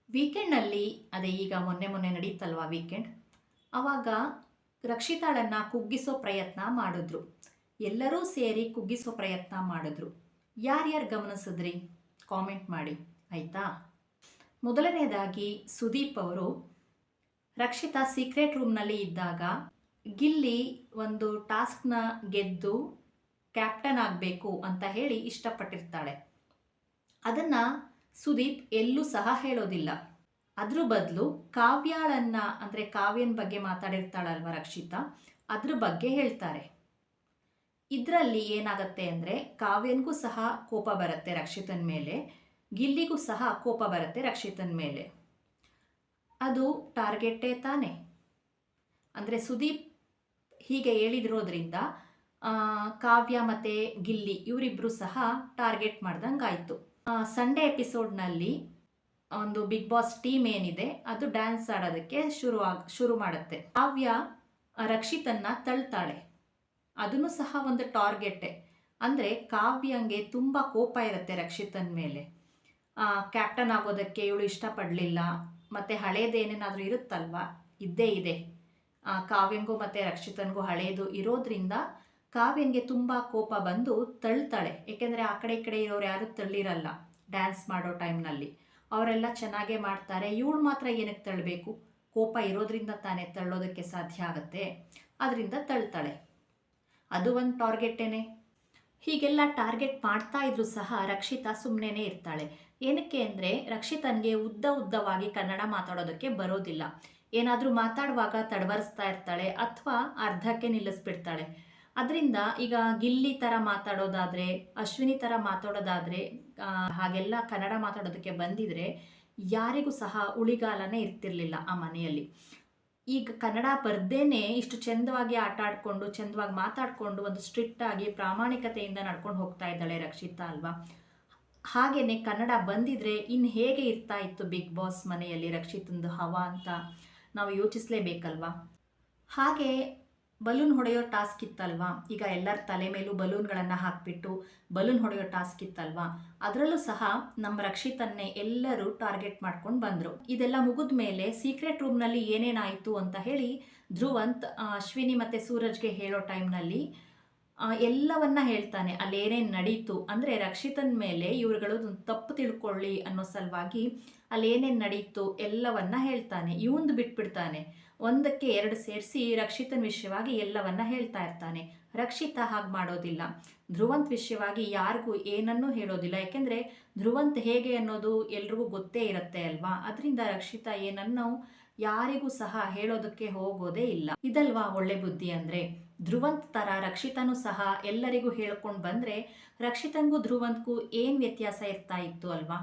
ವೀಕೆಂಡ್ನಲ್ಲಿ ಅದೇ ಈಗ ಮೊನ್ನೆ ಮೊನ್ನೆ ನಡೀತಲ್ವಾ ವೀಕೆಂಡ್. ಆವಾಗ ರಕ್ಷಿತಾಳನ್ನು ಕುಗ್ಗಿಸೋ ಪ್ರಯತ್ನ ಮಾಡಿದ್ರು. ಎಲ್ಲರೂ ಸೇರಿ ಕುಗ್ಗಿಸೋ ಪ್ರಯತ್ನ ಮಾಡಿದ್ರು. ಯಾರ್ಯಾರು ಗಮನಿಸಿದ್ರಿ ಕಾಮೆಂಟ್ ಮಾಡಿ ಆಯಿತಾ. ಮೊದಲನೇದಾಗಿ ಸುದೀಪ್ ಅವರು ರಕ್ಷಿತಾ ಸೀಕ್ರೆಟ್ ರೂಮ್ನಲ್ಲಿ ಇದ್ದಾಗ ಗಿಲ್ಲಿ ಒಂದು ಟಾಸ್ಕ್ನ ಗೆದ್ದು ಕ್ಯಾಪ್ಟನ್ ಆಗಬೇಕು ಅಂತ ಹೇಳಿ ಇಷ್ಟಪಟ್ಟಿರ್ತಾಳೆ. ಅದನ್ನು ಸುದೀಪ್ ಎಲ್ಲೂ ಸಹ ಹೇಳೋದಿಲ್ಲ. ಅದ್ರ ಬದಲು ಕಾವ್ಯಾಳನ್ನು ಅಂದರೆ ಕಾವ್ಯನ ಬಗ್ಗೆ ಮಾತಾಡಿರ್ತಾಳಲ್ವ ರಕ್ಷಿತಾ, ಅದ್ರ ಬಗ್ಗೆ ಹೇಳ್ತಾರೆ. ಇದರಲ್ಲಿ ಏನಾಗುತ್ತೆ ಅಂದರೆ ಕಾವ್ಯನಿಗೂ ಸಹ ಕೋಪ ಬರುತ್ತೆ ರಕ್ಷಿತನ ಮೇಲೆ, ಗಿಲ್ಲಿಗೂ ಸಹ ಕೋಪ ಬರುತ್ತೆ ರಕ್ಷಿತನ ಮೇಲೆ. ಅದು ಟಾರ್ಗೆಟೇ ತಾನೆ. ಅಂದರೆ ಸುದೀಪ್ ಹೀಗೆ ಹೇಳಿದಿರೋದ್ರಿಂದ ಕಾವ್ಯ ಮತ್ತು ಗಿಲ್ಲಿ ಇವರಿಬ್ಬರು ಸಹ ಟಾರ್ಗೆಟ್ ಮಾಡ್ದಂಗಾಯಿತು. ಸಂಡೇ ಎಪಿಸೋಡ್ನಲ್ಲಿ ಒಂದು ಬಿಗ್ ಬಾಸ್ ಟೀಮ್ ಏನಿದೆ ಅದು ಡ್ಯಾನ್ಸ್ ಆಡೋದಕ್ಕೆ ಶುರು ಮಾಡುತ್ತೆ. ಕಾವ್ಯ ರಕ್ಷಿತನ್ನ ತಳ್ತಾಳೆ. ಅದನ್ನು ಸಹ ಒಂದು ಟಾರ್ಗೆಟೇ. ಅಂದರೆ ಕಾವ್ಯಂಗೆ ತುಂಬ ಕೋಪ ಇರುತ್ತೆ ರಕ್ಷಿತನ ಮೇಲೆ. ಕ್ಯಾಪ್ಟನ್ ಆಗೋದಕ್ಕೆ ಇವಳು ಇಷ್ಟಪಡಲಿಲ್ಲ, ಮತ್ತು ಹಳೇದೇನೇನಾದರೂ ಇರುತ್ತಲ್ವ, ಇದ್ದೇ ಇದೆ. ಕಾವ್ಯಂಗೂ ಮತ್ತು ರಕ್ಷಿತನಿಗೂ ಹಳೇದು ಇರೋದ್ರಿಂದ ಕಾವ್ಯಂಗೆ ತುಂಬ ಕೋಪ ಬಂದು ತಳ್ತಾಳೆ. ಏಕೆಂದರೆ ಆ ಕಡೆ ಈ ಕಡೆ ಇರೋರು ಯಾರು ತಳ್ಳಿರಲ್ಲ ಡ್ಯಾನ್ಸ್ ಮಾಡೋ ಟೈಮ್ನಲ್ಲಿ. ಅವರೆಲ್ಲ ಚೆನ್ನಾಗೇ ಮಾಡ್ತಾರೆ, ಇವಳು ಮಾತ್ರ ಏನಕ್ಕೆ ತಳ್ಳಬೇಕು? ಕೋಪ ಇರೋದ್ರಿಂದ ತಾನೇ ತಳ್ಳೋದಕ್ಕೆ ಸಾಧ್ಯ ಆಗುತ್ತೆ. ಅದರಿಂದ ತಳ್ತಾಳೆ. ಅದು ಒಂದು ಟಾರ್ಗೆಟೇನೆ. ಹೀಗೆಲ್ಲ ಟಾರ್ಗೆಟ್ ಮಾಡ್ತಾ ಇದ್ರೂ ಸಹ ರಕ್ಷಿತಾ ಸುಮ್ಮನೆ ಇರ್ತಾಳೆ. ಏನಕ್ಕೆ ಅಂದರೆ ರಕ್ಷಿತನಿಗೆ ಉದ್ದವಾಗಿ ಕನ್ನಡ ಮಾತಾಡೋದಕ್ಕೆ ಬರೋದಿಲ್ಲ. ಏನಾದರೂ ಮಾತಾಡುವಾಗ ತಡವರಿಸ್ತಾ ಇರ್ತಾಳೆ ಅಥವಾ ಅರ್ಧಕ್ಕೆ ನಿಲ್ಲಿಸ್ಬಿಡ್ತಾಳೆ. ಅದರಿಂದ ಈಗ ಗಿಲ್ಲಿ ಥರ ಮಾತಾಡೋದಾದರೆ, ಅಶ್ವಿನಿ ಥರ ಮಾತಾಡೋದಾದರೆ, ಹಾಗೆಲ್ಲ ಕನ್ನಡ ಮಾತಾಡೋದಕ್ಕೆ ಬಂದಿದ್ರೆ ಯಾರಿಗೂ ಸಹ ಉಳಿಗಾಲನೇ ಇರ್ತಿರ್ಲಿಲ್ಲ ಆ ಮನೆಯಲ್ಲಿ. ಈಗ ಕನ್ನಡ ಬರ್ದೇನೆ ಇಷ್ಟು ಚೆಂದವಾಗಿ ಆಟ ಆಡಿಕೊಂಡು ಚೆಂದವಾಗಿ ಮಾತಾಡಿಕೊಂಡು ಒಂದು ಸ್ಟ್ರಿಕ್ಟಾಗಿ ಪ್ರಾಮಾಣಿಕತೆಯಿಂದ ನಡ್ಕೊಂಡು ಹೋಗ್ತಾ ಇದ್ದಾಳೆ ರಕ್ಷಿತಾ ಅಲ್ವಾ. ಹಾಗೆಯೇ ಕನ್ನಡ ಬಂದಿದ್ರೆ ಇನ್ನು ಹೇಗೆ ಇರ್ತಾ ಇತ್ತು ಬಿಗ್ ಬಾಸ್ ಮನೆಯಲ್ಲಿ ರಕ್ಷಿತಂದು ಹವಾ ಅಂತ ನಾವು ಯೋಚಿಸಲೇಬೇಕಲ್ವಾ. ಹಾಗೆ ಬಲೂನ್ ಹೊಡೆಯೋ ಟಾಸ್ಕ್ ಇತ್ತಲ್ವಾ, ಈಗ ಎಲ್ಲರ ತಲೆ ಮೇಲೂ ಬಲೂನ್ಗಳನ್ನು ಹಾಕಿಬಿಟ್ಟು ಬಲೂನ್ ಹೊಡೆಯೋ ಟಾಸ್ಕ್ ಇತ್ತಲ್ವಾ, ಅದರಲ್ಲೂ ಸಹ ನಮ್ಮ ರಕ್ಷಿತನ್ನೇ ಎಲ್ಲರೂ ಟಾರ್ಗೆಟ್ ಮಾಡ್ಕೊಂಡು ಬಂದರು. ಇದೆಲ್ಲ ಮುಗಿದ ಮೇಲೆ ಸೀಕ್ರೆಟ್ ರೂಮ್ನಲ್ಲಿ ಏನೇನಾಯಿತು ಅಂತ ಹೇಳಿ ಧ್ರುವಂತ್ ಅಶ್ವಿನಿ ಮತ್ತು ಸೂರಜ್ಗೆ ಹೇಳೋ ಟೈಮ್ನಲ್ಲಿ ಎಲ್ಲವನ್ನ ಹೇಳ್ತಾನೆ. ಅಲ್ಲೇನೇನು ನಡೀತು ಅಂದರೆ ರಕ್ಷಿತನ ಮೇಲೆ ಇವ್ರುಗಳು ತಪ್ಪು ತಿಳ್ಕೊಳ್ಳಿ ಅನ್ನೋ ಸಲುವಾಗಿ ಅಲ್ಲೇನೇನು ನಡೀತು ಎಲ್ಲವನ್ನ ಹೇಳ್ತಾನೆ. ಇವಂದು ಬಿಟ್ಬಿಡ್ತಾನೆ, ಒಂದಕ್ಕೆ ಎರಡು ಸೇರಿಸಿ ರಕ್ಷಿತನ ವಿಷಯವಾಗಿ ಎಲ್ಲವನ್ನ ಹೇಳ್ತಾ ಇರ್ತಾನೆ. ರಕ್ಷಿತಾ ಹಾಗೆ ಮಾಡೋದಿಲ್ಲ. ಧ್ರುವಂತ್ ವಿಷಯವಾಗಿ ಯಾರಿಗೂ ಏನನ್ನೂ ಹೇಳೋದಿಲ್ಲ. ಯಾಕೆಂದರೆ ಧ್ರುವಂತ್ ಹೇಗೆ ಅನ್ನೋದು ಎಲ್ರಿಗೂ ಗೊತ್ತೇ ಇರುತ್ತೆ ಅಲ್ವಾ. ಅದರಿಂದ ರಕ್ಷಿತಾ ಏನನ್ನೋ ಯಾರಿಗೂ ಸಹ ಹೇಳೋದಕ್ಕೆ ಹೋಗೋದೇ ಇಲ್ಲ. ಇದಲ್ವಾ ಒಳ್ಳೆ ಬುದ್ಧಿ ಅಂದರೆ. ಧ್ರುವಂತ್ ಥರ ರಕ್ಷಿತನೂ ಸಹ ಎಲ್ಲರಿಗೂ ಹೇಳ್ಕೊಂಡು ಬಂದರೆ ರಕ್ಷಿತನಿಗೂ ಧ್ರುವಂತ್ಗೂ ಏನು ವ್ಯತ್ಯಾಸ ಇರ್ತಾ ಇತ್ತು ಅಲ್ವಾ.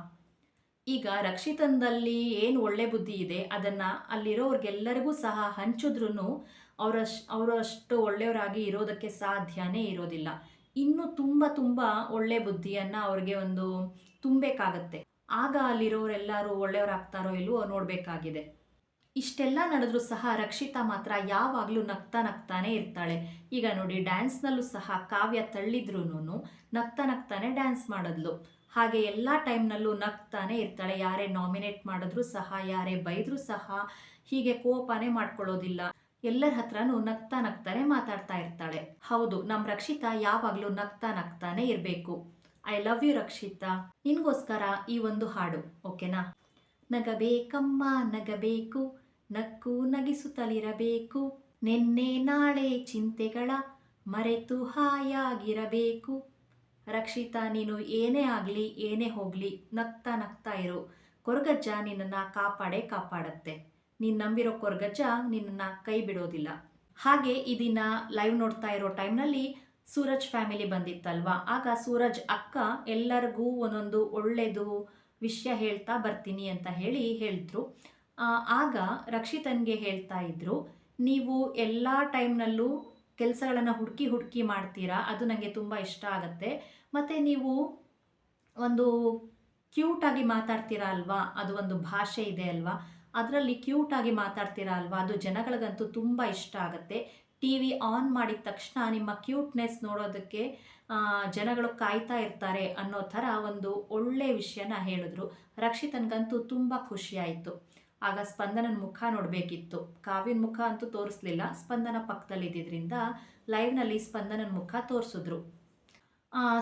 ಈಗ ರಕ್ಷಿತನದಲ್ಲಿ ಏನು ಒಳ್ಳೆ ಬುದ್ಧಿ ಇದೆ ಅದನ್ನು ಅಲ್ಲಿರೋರ್ಗೆಲ್ಲರಿಗೂ ಸಹ ಹಂಚಿದ್ರೂ ಅವರಷ್ಟು ಒಳ್ಳೆಯವರಾಗಿ ಇರೋದಕ್ಕೆ ಸಾಧ್ಯನೇ ಇರೋದಿಲ್ಲ. ಇನ್ನೂ ತುಂಬ ಒಳ್ಳೆ ಬುದ್ಧಿಯನ್ನು ಅವ್ರಿಗೆ ಒಂದು ತುಂಬಬೇಕಾಗತ್ತೆ. ಆಗ ಅಲ್ಲಿರೋರೆಲ್ಲರೂ ಒಳ್ಳೆಯವರಾಗ್ತಾರೋ ಇಲ್ವೋ ನೋಡಬೇಕಾಗಿದೆ. ಇಷ್ಟೆಲ್ಲ ನಡೆದ್ರೂ ಸಹ ರಕ್ಷಿತಾ ಮಾತ್ರ ಯಾವಾಗಲೂ ನಗ್ತಾನೆ ಇರ್ತಾಳೆ. ಈಗ ನೋಡಿ ಡ್ಯಾನ್ಸ್ನಲ್ಲೂ ಸಹ ಕಾವ್ಯ ತಳ್ಳಿದ್ರೂ ನಗ್ತಾನೆ ಡ್ಯಾನ್ಸ್ ಮಾಡಿದ್ಲು. ಹಾಗೆ ಎಲ್ಲ ಟೈಮ್ನಲ್ಲೂ ನಗ್ತಾನೆ ಇರ್ತಾಳೆ. ಯಾರೇ ನಾಮಿನೇಟ್ ಮಾಡಿದ್ರೂ ಸಹ, ಯಾರೇ ಬೈದರೂ ಸಹ ಹೀಗೆ ಕೋಪನೇ ಮಾಡ್ಕೊಳ್ಳೋದಿಲ್ಲ. ಎಲ್ಲರ ಹತ್ರನೂ ನಗ್ತಾನೆ ಮಾತಾಡ್ತಾ ಇರ್ತಾಳೆ. ಹೌದು, ನಮ್ಮ ರಕ್ಷಿತಾ ಯಾವಾಗಲೂ ನಗ್ತಾನೆ ಇರಬೇಕು. I love you Rakshita. ನಿನ್ಗೋಸ್ಕರ ಈ ಒಂದು ಹಾಡು ಓಕೆನಾ. ನಗಬೇಕಮ್ಮ ನಗಬೇಕು, ನಕ್ಕು ನಗಿಸುತ್ತಲಿರಬೇಕು, ನಿನ್ನೆ ನಾಳೆ ಚಿಂತೆಗಳ ಮರೆತು ಹಾಯಾಗಿರಬೇಕು. ರಕ್ಷಿತಾ, ನೀನು ಏನೇ ಆಗಲಿ ಏನೇ ಹೋಗಲಿ ನಗ್ತಾ ಇರು. ಕೊರಗಜ್ಜ ನಿನ್ನನ್ನು ಕಾಪಾಡತ್ತೆ. ನೀನು ನಂಬಿರೋ ಕೊರಗಜ್ಜ ನಿನ್ನನ್ನು ಕೈ ಬಿಡೋದಿಲ್ಲ. ಹಾಗೆ ಈ ದಿನ ಲೈವ್ ನೋಡ್ತಾ ಇರೋ ಟೈಮ್ನಲ್ಲಿ ಸೂರಜ್ ಫ್ಯಾಮಿಲಿ ಬಂದಿತ್ತಲ್ವಾ, ಆಗ ಸೂರಜ್ ಅಕ್ಕ ಎಲ್ಲರಿಗೂ ಒಂದೊಂದು ಒಳ್ಳೆಯದು ವಿಷಯ ಹೇಳ್ತಾ ಬರ್ತೀನಿ ಅಂತ ಹೇಳಿದ್ರು. ಆಗ ರಕ್ಷಿತನ್ಗೆ ಹೇಳ್ತಾ ಇದ್ರು, ನೀವು ಎಲ್ಲ ಟೈಮ್ನಲ್ಲೂ ಕೆಲಸಗಳನ್ನು ಹುಡುಕಿ ಮಾಡ್ತೀರಾ, ಅದು ನನಗೆ ತುಂಬ ಇಷ್ಟ ಆಗುತ್ತೆ. ಮತ್ತು ನೀವು ಒಂದು ಕ್ಯೂಟಾಗಿ ಮಾತಾಡ್ತೀರಾ ಅಲ್ವಾ, ಅದು ಒಂದು ಭಾಷೆ ಇದೆ ಅಲ್ವಾ, ಅದರಲ್ಲಿ ಕ್ಯೂಟಾಗಿ ಮಾತಾಡ್ತೀರಾ ಅಲ್ವಾ, ಅದು ಜನಗಳಿಗಂತೂ ತುಂಬ ಇಷ್ಟ ಆಗುತ್ತೆ. ಟಿ ವಿ ಆನ್ ಮಾಡಿದ ತಕ್ಷಣ ನಿಮ್ಮ ಕ್ಯೂಟ್ನೆಸ್ ನೋಡೋದಕ್ಕೆ ಜನಗಳು ಕಾಯ್ತಾ ಇರ್ತಾರೆ ಅನ್ನೋ ಥರ ಒಂದು ಒಳ್ಳೆ ವಿಷಯನ ಹೇಳಿದ್ರು. ರಕ್ಷಿತನ್ಗಂತೂ ತುಂಬ ಖುಷಿ ಆಯಿತು. ಆಗ ಸ್ಪಂದನನ ಮುಖ ನೋಡಬೇಕಿತ್ತು. ಕಾವ್ಯನ ಮುಖ ಅಂತೂ ತೋರಿಸ್ಲಿಲ್ಲ, ಸ್ಪಂದನ ಪಕ್ಕದಲ್ಲಿ ಇದ್ದಿದ್ದರಿಂದ ಲೈವ್ನಲ್ಲಿ ಸ್ಪಂದನನ ಮುಖ ತೋರಿಸಿದ್ರು.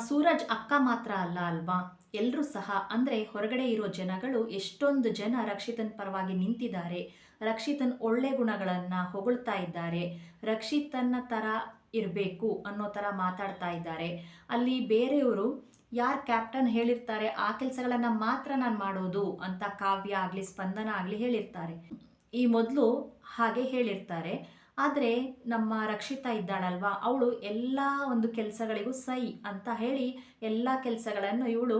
ಸೂರಜ್ ಅಕ್ಕ ಮಾತ್ರ ಅಲ್ಲ ಅಲ್ವಾ, ಎಲ್ಲರೂ ಸಹ, ಅಂದರೆ ಹೊರಗಡೆ ಇರೋ ಜನಗಳು ಎಷ್ಟೊಂದು ಜನ ರಕ್ಷಿತನ್ ಪರವಾಗಿ ನಿಂತಿದ್ದಾರೆ, ರಕ್ಷಿತನ್ ಒಳ್ಳೆ ಗುಣಗಳನ್ನು ಹೊಗಳ್ತಾ ಇದ್ದಾರೆ, ರಕ್ಷಿತನ್ನ ಥರ ಇರಬೇಕು ಅನ್ನೋ ಥರ ಮಾತಾಡ್ತಾ ಇದ್ದಾರೆ. ಅಲ್ಲಿ ಬೇರೆಯವರು ಯಾರು ಕ್ಯಾಪ್ಟನ್ ಹೇಳಿರ್ತಾರೆ ಆ ಕೆಲಸಗಳನ್ನು ಮಾತ್ರ ನಾನು ಮಾಡೋದು ಅಂತ ಕಾವ್ಯ ಆಗಲಿ ಸ್ಪಂದನ ಆಗಲಿ ಹೇಳಿರ್ತಾರೆ. ಈ ಮೊದಲು ಹಾಗೆ ಹೇಳಿರ್ತಾರೆ. ಆದರೆ ನಮ್ಮ ರಕ್ಷಿತಾ ಇದ್ದಾಳಲ್ವಾ, ಅವಳು ಎಲ್ಲ ಒಂದು ಕೆಲಸಗಳಿಗೂ ಸೈ ಅಂತ ಹೇಳಿ ಎಲ್ಲ ಕೆಲಸಗಳನ್ನು ಇವಳು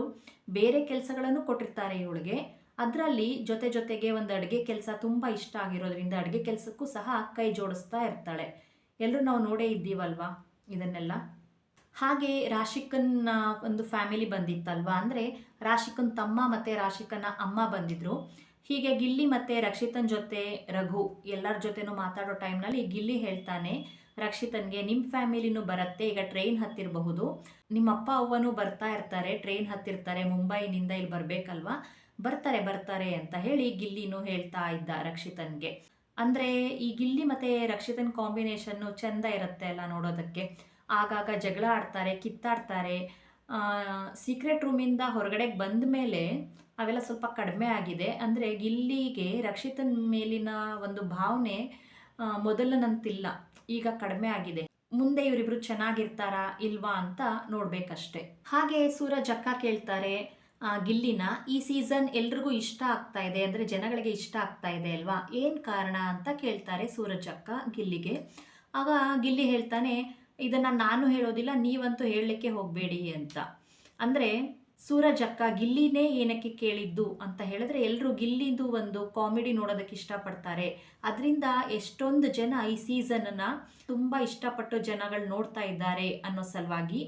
ಬೇರೆ ಕೆಲಸಗಳನ್ನು ಕೊಟ್ಟಿರ್ತಾರೆ ಇವಳಿಗೆ. ಅದರಲ್ಲಿ ಜೊತೆಗೆ ಒಂದು ಅಡುಗೆ ಕೆಲಸ ತುಂಬ ಇಷ್ಟ ಆಗಿರೋದ್ರಿಂದ ಅಡುಗೆ ಕೆಲಸಕ್ಕೂ ಸಹ ಕೈ ಜೋಡಿಸ್ತಾ ಇರ್ತಾಳೆ. ಎಲ್ಲರೂ ನಾವು ನೋಡೇ ಇದ್ದೀವಲ್ವಾ ಇದನ್ನೆಲ್ಲ. ಹಾಗೆ ರಾಶಿಕನ್ನ ಒಂದು ಫ್ಯಾಮಿಲಿ ಬಂದಿತ್ತಲ್ವಾ, ಅಂದರೆ ರಾಶಿಕನ್ ತಮ್ಮ ಮತ್ತು ರಾಶಿಕನ ಅಮ್ಮ ಬಂದಿದ್ರು. ಹೀಗೆ ಗಿಲ್ಲಿ ಮತ್ತು ರಕ್ಷಿತನ್ ಜೊತೆ ರಘು ಎಲ್ಲರ ಜೊತೆನೂ ಮಾತಾಡೋ ಟೈಮ್ನಲ್ಲಿ ಗಿಲ್ಲಿ ಹೇಳ್ತಾನೆ ರಕ್ಷಿತನ್ಗೆ, ನಿಮ್ಮ ಫ್ಯಾಮಿಲಿನೂ ಬರುತ್ತೆ, ಈಗ ಟ್ರೈನ್ ಹತ್ತಿರಬಹುದು, ನಿಮ್ಮ ಅಪ್ಪ ಅವ್ವನೂ ಬರ್ತಾ ಇರ್ತಾರೆ, ಟ್ರೈನ್ ಹತ್ತಿರ್ತಾರೆ, ಮುಂಬೈನಿಂದ ಇಲ್ಲಿ ಬರಬೇಕಲ್ವಾ, ಬರ್ತಾರೆ ಅಂತ ಹೇಳಿ ಗಿಲ್ಲಿನೂ ಹೇಳ್ತಾ ಇದ್ದ ರಕ್ಷಿತನ್ಗೆ. ಅಂದರೆ ಈ ಗಿಲ್ಲಿ ಮತ್ತು ರಕ್ಷಿತನ್ ಕಾಂಬಿನೇಷನ್ನು ಚೆಂದ ಇರುತ್ತೆ ಅಲ್ಲ ನೋಡೋದಕ್ಕೆ. ಆಗಾಗ ಜಗಳ ಆಡ್ತಾರೆ, ಕಿತ್ತಾಡ್ತಾರೆ. ಸೀಕ್ರೆಟ್ ರೂಮಿಂದ ಹೊರಗಡೆಗೆ ಬಂದ ಮೇಲೆ ಅವೆಲ್ಲ ಸ್ವಲ್ಪ ಕಡಿಮೆ ಆಗಿದೆ. ಅಂದರೆ ಗಿಲ್ಲಿಗೆ ರಕ್ಷಿತನ್ ಮೇಲಿನ ಒಂದು ಭಾವನೆ ಮೊದಲನಂತಿಲ್ಲ, ಈಗ ಕಡಿಮೆ ಆಗಿದೆ. ಮುಂದೆ ಇವರಿಬ್ರು ಚೆನ್ನಾಗಿರ್ತಾರಾ ಇಲ್ವಾ ಅಂತ ನೋಡ್ಬೇಕಷ್ಟೆ. ಹಾಗೆ ಸೂರಜ್ ಅಕ್ಕ ಕೇಳ್ತಾರೆ ಗಿಲ್ಲಿನ, ಈ ಸೀಸನ್ ಎಲ್ರಿಗೂ ಇಷ್ಟ ಆಗ್ತಾ ಇದೆ, ಅಂದರೆ ಜನಗಳಿಗೆ ಇಷ್ಟ ಆಗ್ತಾ ಇದೆ ಅಲ್ವಾ, ಏನು ಕಾರಣ ಅಂತ ಕೇಳ್ತಾರೆ ಸೂರಜ್ ಅಕ್ಕ ಗಿಲ್ಲಿಗೆ. ಆಗ ಗಿಲ್ಲಿ ಹೇಳ್ತಾನೆ, ಇದನ್ನು ನಾನು ಹೇಳೋದಿಲ್ಲ, ನೀವಂತೂ ಹೇಳಲಿಕ್ಕೆ ಹೋಗಬೇಡಿ ಅಂತ. ಅಂದರೆ ಸೂರಜ್ ಅಕ್ಕ ಗಿಲ್ಲಿನೇ ಏನಕ್ಕೆ ಕೇಳಿದ್ದು ಅಂತ ಹೇಳಿದ್ರೆ, ಎಲ್ಲರೂ ಗಿಲ್ಲಿದು ಒಂದು ಕಾಮಿಡಿ ನೋಡೋದಕ್ಕೆ ಇಷ್ಟಪಡ್ತಾರೆ, ಅದರಿಂದ ಎಷ್ಟೊಂದು ಜನ ಈ ಸೀಸನನ್ನು ತುಂಬ ಇಷ್ಟಪಟ್ಟು ಜನಗಳು ನೋಡ್ತಾ ಇದ್ದಾರೆ ಅನ್ನೋ ಸಲುವಾಗಿ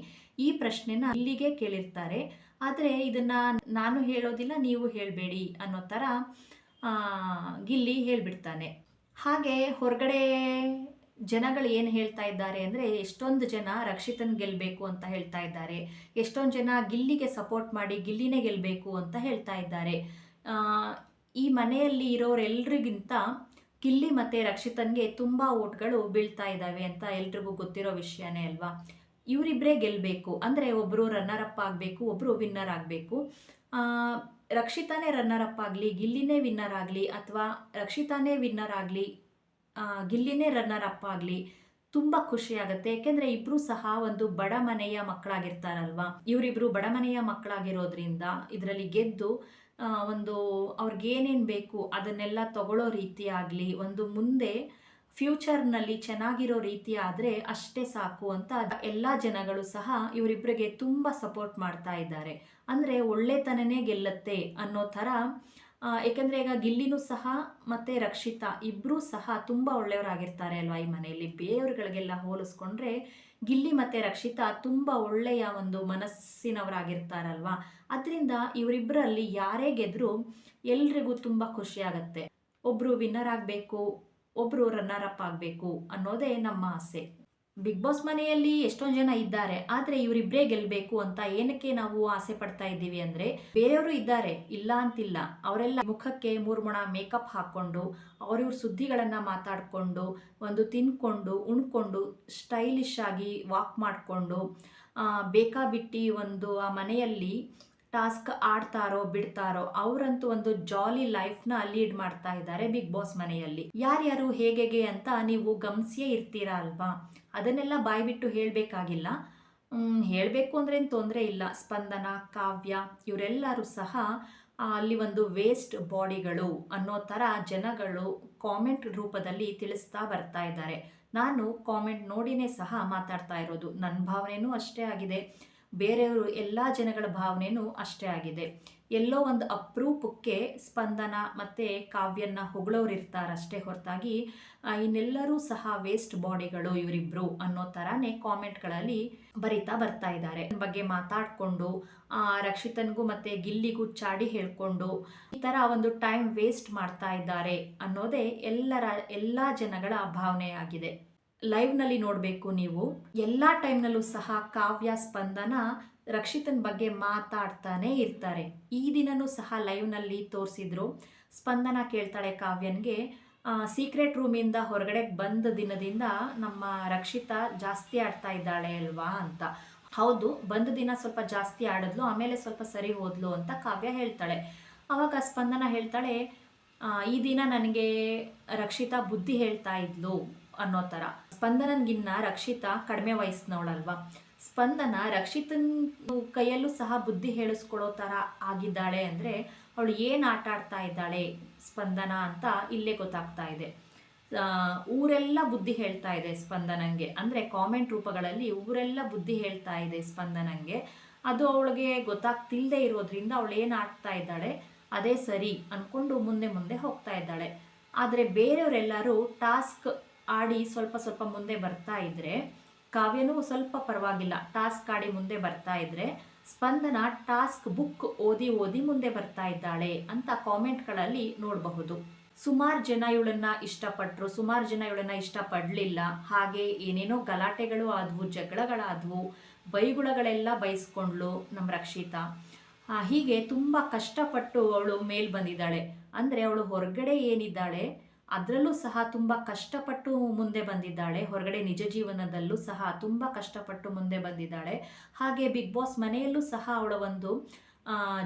ಈ ಪ್ರಶ್ನೆನ ಇಲ್ಲಿಗೆ ಕೇಳಿರ್ತಾರೆ. ಆದರೆ ಇದನ್ನು ನಾನು ಹೇಳೋದಿಲ್ಲ, ನೀವು ಹೇಳಬೇಡಿ ಅನ್ನೋ ಥರ ಗಿಲ್ಲಿ ಹೇಳಿಬಿಡ್ತಾನೆ. ಹಾಗೆ ಹೊರಗಡೆ ಜನಗಳು ಏನು ಹೇಳ್ತಾ ಇದ್ದಾರೆ ಅಂದರೆ, ಎಷ್ಟೊಂದು ಜನ ರಕ್ಷಿತನ್ ಗೆಲ್ಲಬೇಕು ಅಂತ ಹೇಳ್ತಾ ಇದ್ದಾರೆ, ಎಷ್ಟೊಂದು ಜನ ಗಿಲ್ಲಿಗೆ ಸಪೋರ್ಟ್ ಮಾಡಿ ಗಿಲ್ಲಿನೇ ಗೆಲ್ಲಬೇಕು ಅಂತ ಹೇಳ್ತಾ ಇದ್ದಾರೆ. ಈ ಮನೆಯಲ್ಲಿ ಇರೋರೆಲ್ರಿಗಿಂತ ಗಿಲ್ಲಿ ಮತ್ತು ರಕ್ಷಿತನ್ಗೆ ತುಂಬ ಓಟ್ಗಳು ಬೀಳ್ತಾ ಇದ್ದಾವೆ ಅಂತ ಎಲ್ರಿಗೂ ಗೊತ್ತಿರೋ ವಿಷಯನೇ ಅಲ್ವಾ. ಇವರಿಬ್ಬರೇ ಗೆಲ್ಲಬೇಕು, ಅಂದರೆ ಒಬ್ಬರು ರನ್ನರ್ ಅಪ್ ಆಗಬೇಕು, ಒಬ್ಬರು ವಿನ್ನರ್ ಆಗಬೇಕು. ರಕ್ಷಿತಾನೇ ರನ್ನರ್ ಅಪ್ ಆಗಲಿ, ಗಿಲ್ಲಿನೇ ವಿನ್ನರ್ ಆಗಲಿ, ಅಥವಾ ರಕ್ಷಿತಾನೇ ವಿನ್ನರ್ ಆಗಲಿ, ಗಿಲ್ಲಿನೇ ರನ್ನರ್ ಅಪ್ ಆಗಲಿ, ತುಂಬ ಖುಷಿಯಾಗುತ್ತೆ. ಏಕೆಂದರೆ ಇಬ್ಬರು ಸಹ ಒಂದು ಬಡ ಮನೆಯ ಮಕ್ಕಳಾಗಿರ್ತಾರಲ್ವ. ಇವರಿಬ್ಬರು ಬಡ ಮನೆಯ ಮಕ್ಕಳಾಗಿರೋದ್ರಿಂದ ಇದರಲ್ಲಿ ಗೆದ್ದು ಒಂದು ಅವ್ರಿಗೇನೇನು ಬೇಕು ಅದನ್ನೆಲ್ಲ ತಗೊಳ್ಳೋ ರೀತಿ ಆಗಲಿ, ಒಂದು ಮುಂದೆ ಫ್ಯೂಚರ್ನಲ್ಲಿ ಚೆನ್ನಾಗಿರೋ ರೀತಿ ಆದರೆ ಅಷ್ಟೇ ಸಾಕು ಅಂತ ಎಲ್ಲ ಜನಗಳು ಸಹ ಇವರಿಬ್ಬರಿಗೆ ತುಂಬ ಸಪೋರ್ಟ್ ಮಾಡ್ತಾ ಇದ್ದಾರೆ. ಅಂದರೆ ಒಳ್ಳೆತನನೇ ಗೆಲ್ಲತ್ತೆ ಅನ್ನೋ ಥರ. ಏಕೆಂದರೆ ಈಗ ಗಿಲ್ಲಿನೂ ಸಹ ಮತ್ತು ರಕ್ಷಿತಾ ಇಬ್ಬರೂ ಸಹ ತುಂಬ ಒಳ್ಳೆಯವರಾಗಿರ್ತಾರೆ ಅಲ್ವಾ ಈ ಮನೆಯಲ್ಲಿ. ಬೇರೆಯವ್ರುಗಳಿಗೆಲ್ಲ ಹೋಲಿಸ್ಕೊಂಡ್ರೆ ಗಿಲ್ಲಿ ಮತ್ತು ರಕ್ಷಿತಾ ತುಂಬ ಒಳ್ಳೆಯ ಒಂದು ಮನಸ್ಸಿನವರಾಗಿರ್ತಾರಲ್ವ. ಅದರಿಂದ ಇವರಿಬ್ಬರಲ್ಲಿ ಯಾರೇ ಗೆದ್ದರೂ ಎಲ್ರಿಗೂ ತುಂಬ ಖುಷಿಯಾಗತ್ತೆ. ಒಬ್ಬರು ವಿನ್ನರ್ ಆಗಬೇಕು, ಒಬ್ಬರು ರನ್ನರ್ ಅಪ್ ಆಗಬೇಕು ಅನ್ನೋದೇ ನಮ್ಮ ಆಸೆ. ಬಿಗ್ ಬಾಸ್ ಮನೆಯಲ್ಲಿ ಎಷ್ಟೊಂದು ಜನ ಇದ್ದಾರೆ, ಆದರೆ ಇವರಿಬ್ಬರೇ ಗೆಲ್ಲಬೇಕು ಅಂತ ಏನಕ್ಕೆ ನಾವು ಆಸೆ ಪಡ್ತಾ ಇದ್ದೀವಿ ಅಂದರೆ, ಬೇರೆಯವರು ಇದ್ದಾರೆ ಇಲ್ಲ ಅಂತಿಲ್ಲ, ಅವರೆಲ್ಲ ಮುಖಕ್ಕೆ 3 ಮೊಣ ಮೇಕಪ್ ಹಾಕ್ಕೊಂಡು ಅವ್ರಿವ್ರ ಸುದ್ದಿಗಳನ್ನು ಮಾತಾಡಿಕೊಂಡು ಒಂದು ತಿನ್ಕೊಂಡು ಉಣ್ಕೊಂಡು ಸ್ಟೈಲಿಶ್ ಆಗಿ ವಾಕ್ ಮಾಡಿಕೊಂಡು ಬೇಕಾಬಿಟ್ಟಿ ಒಂದು ಆ ಮನೆಯಲ್ಲಿ ಟಾಸ್ಕ್ ಆಡ್ತಾರೋ ಬಿಡ್ತಾರೋ ಅವರಂತೂ ಒಂದು ಜಾಲಿ ಲೈಫ್ನ ಲೀಡ್ ಮಾಡ್ತಾ ಇದ್ದಾರೆ ಬಿಗ್ ಬಾಸ್ ಮನೆಯಲ್ಲಿ. ಯಾರ್ಯಾರು ಹೇಗೆ ಅಂತ ನೀವು ಗಮನಿಸಿಯೇ ಇರ್ತೀರಾ ಅಲ್ವಾ. ಅದನ್ನೆಲ್ಲ ಬಾಯ್ಬಿಟ್ಟು ಹೇಳಬೇಕಾಗಿಲ್ಲ, ಹೇಳಬೇಕು ಅಂದ್ರೇನು ತೊಂದರೆ ಇಲ್ಲ. ಸ್ಪಂದನ, ಕಾವ್ಯ ಇವರೆಲ್ಲರೂ ಸಹ ಅಲ್ಲಿ ಒಂದು ವೇಸ್ಟ್ ಬಾಡಿಗಳು ಅನ್ನೋ ಥರ ಜನಗಳು ಕಾಮೆಂಟ್ ರೂಪದಲ್ಲಿ ತಿಳಿಸ್ತಾ ಬರ್ತಾ ಇದ್ದಾರೆ. ನಾನು ಕಾಮೆಂಟ್ ನೋಡಿನೇ ಸಹ ಮಾತಾಡ್ತಾ ಇರೋದು. ನನ್ನ ಭಾವನೆಯೂ ಅಷ್ಟೇ ಆಗಿದೆ, ಬೇರೆಯವರು ಎಲ್ಲ ಜನಗಳ ಭಾವನೆಯೂ ಅಷ್ಟೇ ಆಗಿದೆ. ಎಲ್ಲೋ ಒಂದು ಅಪರೂಪಕ್ಕೆ ಸ್ಪಂದನ ಮತ್ತು ಕಾವ್ಯನ್ನ ಹೊಗಳೋರು ಇರ್ತಾರಷ್ಟೇ ಹೊರತಾಗಿ ಇನ್ನೆಲ್ಲರೂ ಸಹ ವೇಸ್ಟ್ ಬಾಡಿಗಳು ಇವರಿಬ್ಬರು ಅನ್ನೋ ಥರನೇ ಕಾಮೆಂಟ್ಗಳಲ್ಲಿ ಬರಿತಾ ಬರ್ತಾ ಇದ್ದಾರೆ. ಬಗ್ಗೆ ಮಾತಾಡಿಕೊಂಡು ರಕ್ಷಿತನ್ಗೂ ಮತ್ತು ಗಿಲ್ಲಿಗೂ ಚಾಡಿ ಹೇಳ್ಕೊಂಡು ಈ ಥರ ಒಂದು ಟೈಮ್ ವೇಸ್ಟ್ ಮಾಡ್ತಾ ಇದ್ದಾರೆ ಅನ್ನೋದೇ ಎಲ್ಲ ಜನಗಳ ಭಾವನೆಯಾಗಿದೆ. ಲೈವ್ನಲ್ಲಿ ನೋಡಬೇಕು ನೀವು. ಎಲ್ಲ ಟೈಮ್ನಲ್ಲೂ ಸಹ ಕಾವ್ಯ, ಸ್ಪಂದನ ರಕ್ಷಿತನ ಬಗ್ಗೆ ಮಾತಾಡ್ತಾನೆ ಇರ್ತಾರೆ. ಈ ದಿನನೂ ಸಹ ಲೈವ್ನಲ್ಲಿ ತೋರಿಸಿದ್ರು. ಸ್ಪಂದನ ಕೇಳ್ತಾಳೆ ಕಾವ್ಯನ್ಗೆ, ಸೀಕ್ರೆಟ್ ರೂಮಿಂದ ಹೊರಗಡೆ ಬಂದ ದಿನದಿಂದ ನಮ್ಮ ರಕ್ಷಿತಾ ಜಾಸ್ತಿ ಆಡ್ತಾ ಇದ್ದಾಳೆ ಅಲ್ವಾ ಅಂತ. ಹೌದು, ಬಂದ ದಿನ ಸ್ವಲ್ಪ ಜಾಸ್ತಿ ಆಡಿದ್ಲು, ಆಮೇಲೆ ಸ್ವಲ್ಪ ಸರಿ ಹೋದ್ಲು ಅಂತ ಕಾವ್ಯ ಹೇಳ್ತಾಳೆ. ಆವಾಗ ಸ್ಪಂದನ ಹೇಳ್ತಾಳೆ, ಈ ದಿನ ನನಗೆ ರಕ್ಷಿತಾ ಬುದ್ಧಿ ಹೇಳ್ತಾ ಇದ್ಲು ಅನ್ನೋ ಥರ. ಸ್ಪಂದನನ್ಗಿನ್ನ ರಕ್ಷಿತಾ ಕಡಿಮೆ ವಯಸ್ಸಿನವಳಲ್ವಾ. ಸ್ಪಂದನ ರಕ್ಷಿತನ ಕೈಯಲ್ಲೂ ಸಹ ಬುದ್ಧಿ ಹೇಳಿಸ್ಕೊಡೋ ಥರ ಆಗಿದ್ದಾಳೆ ಅಂದರೆ ಅವಳು ಏನು ಆಟ ಆಡ್ತಾ ಇದ್ದಾಳೆ ಸ್ಪಂದನ ಅಂತ ಇಲ್ಲೇ ಗೊತ್ತಾಗ್ತಾ ಇದೆ. ಊರೆಲ್ಲ ಬುದ್ಧಿ ಹೇಳ್ತಾ ಇದೆ ಸ್ಪಂದನಂಗೆ, ಅಂದರೆ ಕಾಮೆಂಟ್ ರೂಪಗಳಲ್ಲಿ ಊರೆಲ್ಲ ಬುದ್ಧಿ ಹೇಳ್ತಾ ಇದೆ ಸ್ಪಂದನಂಗೆ. ಅದು ಅವಳಿಗೆ ಗೊತ್ತಾಗ್ತಿಲ್ಲದೆ ಇರೋದ್ರಿಂದ ಅವಳು ಏನು ಆಡ್ತಾ ಇದ್ದಾಳೆ ಅದೇ ಸರಿ ಅಂದ್ಕೊಂಡು ಮುಂದೆ ಮುಂದೆ ಹೋಗ್ತಾ ಇದ್ದಾಳೆ. ಆದರೆ ಬೇರೆಯವರೆಲ್ಲರೂ ಟಾಸ್ಕ್ ಆಡಿ ಸ್ವಲ್ಪ ಸ್ವಲ್ಪ ಮುಂದೆ ಬರ್ತಾ ಇದ್ದರೆ, ಕಾವ್ಯನೂ ಸ್ವಲ್ಪ ಪರವಾಗಿಲ್ಲ ಟಾಸ್ಕ್ ಆಡಿ ಮುಂದೆ ಬರ್ತಾ ಇದ್ದರೆ, ಸ್ಪಂದನ ಟಾಸ್ಕ್ ಬುಕ್ ಓದಿ ಓದಿ ಮುಂದೆ ಬರ್ತಾ ಇದ್ದಾಳೆ ಅಂತ ಕಾಮೆಂಟ್ಗಳಲ್ಲಿ ನೋಡಬಹುದು. ಸುಮಾರು ಜನ ಇವಳನ್ನ ಇಷ್ಟಪಟ್ಟರು, ಸುಮಾರು ಜನ ಇವಳನ್ನ ಇಷ್ಟಪಡಲಿಲ್ಲ. ಹಾಗೆ ಏನೇನೋ ಗಲಾಟೆಗಳು ಆದವು, ಜಗಳಗಳಾದವು, ಬೈಗುಳಗಳೆಲ್ಲ ಬೈಸ್ಕೊಂಡ್ಲು ನಮ್ಮ ರಕ್ಷಿತಾ. ಹೀಗೆ ತುಂಬ ಕಷ್ಟಪಟ್ಟು ಅವಳು ಮೇಲ್ ಬಂದಿದ್ದಾಳೆ. ಅಂದರೆ ಅವಳು ಹೊರಗಡೆ ಏನಿದ್ದಾಳೆ ಅದರಲ್ಲೂ ಸಹ ತುಂಬ ಕಷ್ಟಪಟ್ಟು ಮುಂದೆ ಬಂದಿದ್ದಾಳೆ. ಹೊರಗಡೆ ನಿಜ ಜೀವನದಲ್ಲೂ ಸಹ ತುಂಬ ಕಷ್ಟಪಟ್ಟು ಮುಂದೆ ಬಂದಿದ್ದಾಳೆ. ಹಾಗೆ ಬಿಗ್ ಬಾಸ್ ಮನೆಯಲ್ಲೂ ಸಹ ಅವಳ ಒಂದು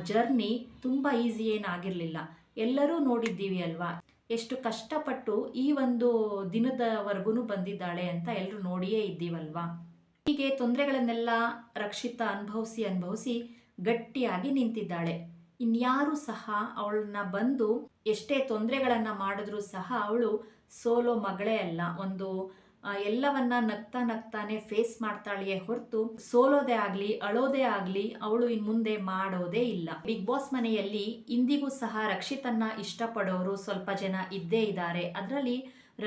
ಜರ್ನಿ ತುಂಬ ಈಸಿ ಏನಾಗಿರಲಿಲ್ಲ. ಎಲ್ಲರೂ ನೋಡಿದ್ದೀವಿ ಅಲ್ವಾ, ಎಷ್ಟು ಕಷ್ಟಪಟ್ಟು ಈ ಒಂದು ದಿನದವರೆಗೂ ಬಂದಿದ್ದಾಳೆ ಅಂತ ಎಲ್ಲರೂ ನೋಡಿಯೇ ಇದ್ದೀವಲ್ವಾ. ಹೀಗೆ ತೊಂದರೆಗಳನ್ನೆಲ್ಲ ರಕ್ಷಿತಾ ಅನುಭವಿಸಿ ಗಟ್ಟಿಯಾಗಿ ನಿಂತಿದ್ದಾಳೆ. ಇನ್ಯಾರೂ ಸಹ ಅವಳನ್ನ ಬಂದು ಎಷ್ಟೇ ತೊಂದರೆಗಳನ್ನು ಮಾಡಿದ್ರೂ ಸಹ ಅವಳು ಸೋಲೋ ಮಗಳೇ ಅಲ್ಲ. ಒಂದು ಎಲ್ಲವನ್ನ ನಗ್ತಾನೆ ಫೇಸ್ ಮಾಡ್ತಾಳೆಯೇ ಹೊರತು ಸೋಲೋದೇ ಆಗಲಿ ಅಳೋದೇ ಆಗಲಿ ಅವಳು ಇನ್ನು ಮುಂದೆ ಮಾಡೋದೇ ಇಲ್ಲ. ಬಿಗ್ ಬಾಸ್ ಮನೆಯಲ್ಲಿ ಇಂದಿಗೂ ಸಹ ರಕ್ಷಿತನ್ನ ಇಷ್ಟಪಡೋರು ಸ್ವಲ್ಪ ಜನ ಇದ್ದೇ ಇದ್ದಾರೆ. ಅದರಲ್ಲಿ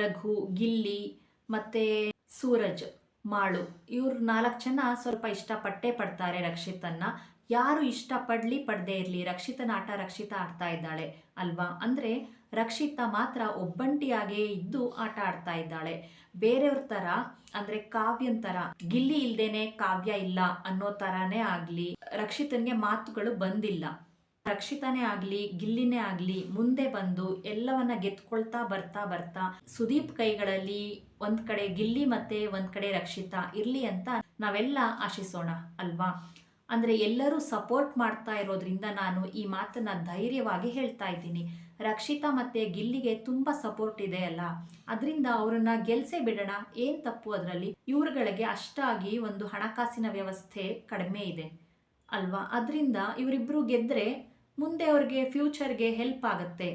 ರಘು, ಗಿಲ್ಲಿ ಮತ್ತೆ ಸೂರಜ್, ಮಾಳು, ಇವ್ರು 4 ಜನ ಸ್ವಲ್ಪ ಇಷ್ಟಪಟ್ಟೇ ಪಡ್ತಾರೆ ರಕ್ಷಿತನ್ನ. ಯಾರು ಇಷ್ಟಪಡಲಿ ಪಡದೇ ಇರಲಿ, ರಕ್ಷಿತನ ಆಟ ರಕ್ಷಿತಾ ಆಡ್ತಾ ಇದ್ದಾಳೆ ಅಲ್ವಾ. ಅಂದರೆ ರಕ್ಷಿತಾ ಮಾತ್ರ ಒಬ್ಬಂಟಿಯಾಗೇ ಇದ್ದು ಆಟ ಆಡ್ತಾ ಇದ್ದಾಳೆ. ಬೇರೆಯವ್ರ ಥರ ಅಂದರೆ ಕಾವ್ಯನ ಥರ ಗಿಲ್ಲಿ ಇಲ್ದೇನೆ ಕಾವ್ಯ ಇಲ್ಲ ಅನ್ನೋ ಥರನೇ ಆಗಲಿ ರಕ್ಷಿತನ್ಗೆ ಮಾತುಗಳು ಬಂದಿಲ್ಲ. ರಕ್ಷಿತಾನೇ ಆಗಲಿ ಗಿಲ್ಲಿನೇ ಆಗಲಿ ಮುಂದೆ ಬಂದು ಎಲ್ಲವನ್ನ ಗೆದ್ಕೊಳ್ತಾ ಬರ್ತಾ ಸುದೀಪ್ ಕೈಗಳಲ್ಲಿ ಒಂದ್ ಕಡೆ ಗಿಲ್ಲಿ ಮತ್ತೆ ಒಂದ್ ಕಡೆ ರಕ್ಷಿತಾ ಇರ್ಲಿ ಅಂತ ನಾವೆಲ್ಲ ಆಶಿಸೋಣ ಅಲ್ವಾ. ಅಂದರೆ ಎಲ್ಲರೂ ಸಪೋರ್ಟ್ ಮಾಡ್ತಾ ಇರೋದ್ರಿಂದ ನಾನು ಈ ಮಾತನ್ನ ಧೈರ್ಯವಾಗಿ ಹೇಳ್ತಾ ಇದ್ದೀನಿ. ರಕ್ಷಿತಾ ಮತ್ತು ಗಿಲ್ಲಿಗೆ ತುಂಬ ಸಪೋರ್ಟ್ ಇದೆ ಅಲ್ಲ, ಅದರಿಂದ ಅವ್ರನ್ನ ಗೆಲ್ಸೇ ಬಿಡೋಣ, ಏನು ತಪ್ಪು ಅದರಲ್ಲಿ. ಇವ್ರುಗಳಿಗೆ ಅಷ್ಟಾಗಿ ಒಂದು ಹಣಕಾಸಿನ ವ್ಯವಸ್ಥೆ ಕಡಿಮೆ ಇದೆ ಅಲ್ವಾ. ಅದರಿಂದ ಇವರಿಬ್ಬರು ಗೆದ್ದರೆ ಮುಂದೆ ಅವ್ರಿಗೆ ಫ್ಯೂಚರ್ಗೆ ಹೆಲ್ಪ್ ಆಗುತ್ತೆ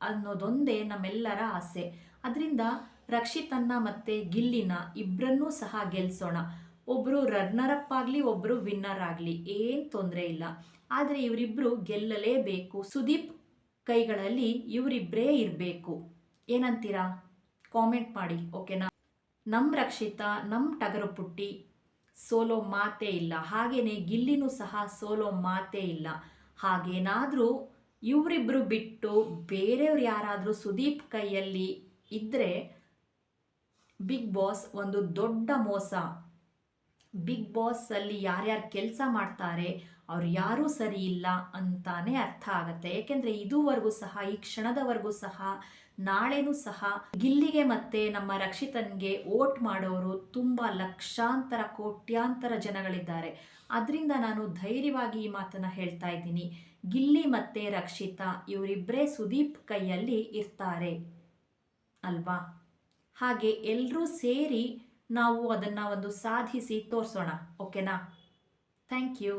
ಅನ್ನೋದೊಂದೇ ನಮ್ಮೆಲ್ಲರ ಆಸೆ. ಅದರಿಂದ ರಕ್ಷಿತನ್ನ ಮತ್ತು ಗಿಲ್ಲಿನ ಇಬ್ಬರನ್ನೂ ಸಹ ಗೆಲ್ಸೋಣ. ಒಬ್ಬರು ರನ್ನರ್ ಅಪ್ ಆಗಲಿ, ಒಬ್ಬರು ವಿನ್ನರ್ ಆಗಲಿ, ಏನು ತೊಂದರೆ ಇಲ್ಲ. ಆದರೆ ಇವರಿಬ್ಬರು ಗೆಲ್ಲಲೇಬೇಕು. ಸುದೀಪ್ ಕೈಗಳಲ್ಲಿ ಇವರಿಬ್ಬರೇ ಇರಬೇಕು. ಏನಂತೀರಾ? ಕಾಮೆಂಟ್ ಮಾಡಿ, ಓಕೆನಾ. ನಮ್ಮ ರಕ್ಷಿತಾ, ನಮ್ಮ ಟಗರು ಪುಟ್ಟಿ ಸೋಲೋ ಮಾತೇ ಇಲ್ಲ. ಹಾಗೇನೆ ಗಿಲ್ಲಿನೂ ಸಹ ಸೋಲೋ ಮಾತೇ ಇಲ್ಲ. ಹಾಗೇನಾದರೂ ಇವರಿಬ್ಬರು ಬಿಟ್ಟು ಬೇರೆಯವ್ರು ಯಾರಾದರೂ ಸುದೀಪ್ ಕೈಯಲ್ಲಿ ಇದ್ದರೆ ಬಿಗ್ ಬಾಸ್ ಒಂದು ದೊಡ್ಡ ಮೋಸ. ಬಿಗ್ ಬಾಸ್ ಅಲ್ಲಿ ಯಾರ್ಯಾರು ಕೆಲಸ ಮಾಡ್ತಾರೆ ಅವ್ರು ಯಾರೂ ಸರಿ ಇಲ್ಲ ಅಂತಾನೆ ಅರ್ಥ ಆಗುತ್ತೆ. ಏಕೆಂದರೆ ಇದುವರೆಗೂ ಸಹ, ಈ ಕ್ಷಣದವರೆಗೂ ಸಹ, ನಾಳೆನೂ ಸಹ ಗಿಲ್ಲಿಗೆ ಮತ್ತೆ ನಮ್ಮ ರಕ್ಷಿತನ್ಗೆ ವೋಟ್ ಮಾಡೋರು ತುಂಬ ಲಕ್ಷಾಂತರ ಕೋಟ್ಯಾಂತರ ಜನಗಳಿದ್ದಾರೆ. ಅದರಿಂದ ನಾನು ಧೈರ್ಯವಾಗಿ ಈ ಮಾತನ್ನು ಹೇಳ್ತಾ ಇದ್ದೀನಿ, ಗಿಲ್ಲಿ ಮತ್ತೆ ರಕ್ಷಿತಾ ಇವರಿಬ್ಬರೇ ಸುದೀಪ್ ಕೈಯಲ್ಲಿ ಇರ್ತಾರೆ ಅಲ್ವಾ. ಹಾಗೆ ಎಲ್ಲರೂ ಸೇರಿ ನಾವು ಅದನ್ನು ಒಂದು ಸಾಧಿಸಿ ತೋರಿಸೋಣ, ಓಕೆನಾ. Thank you.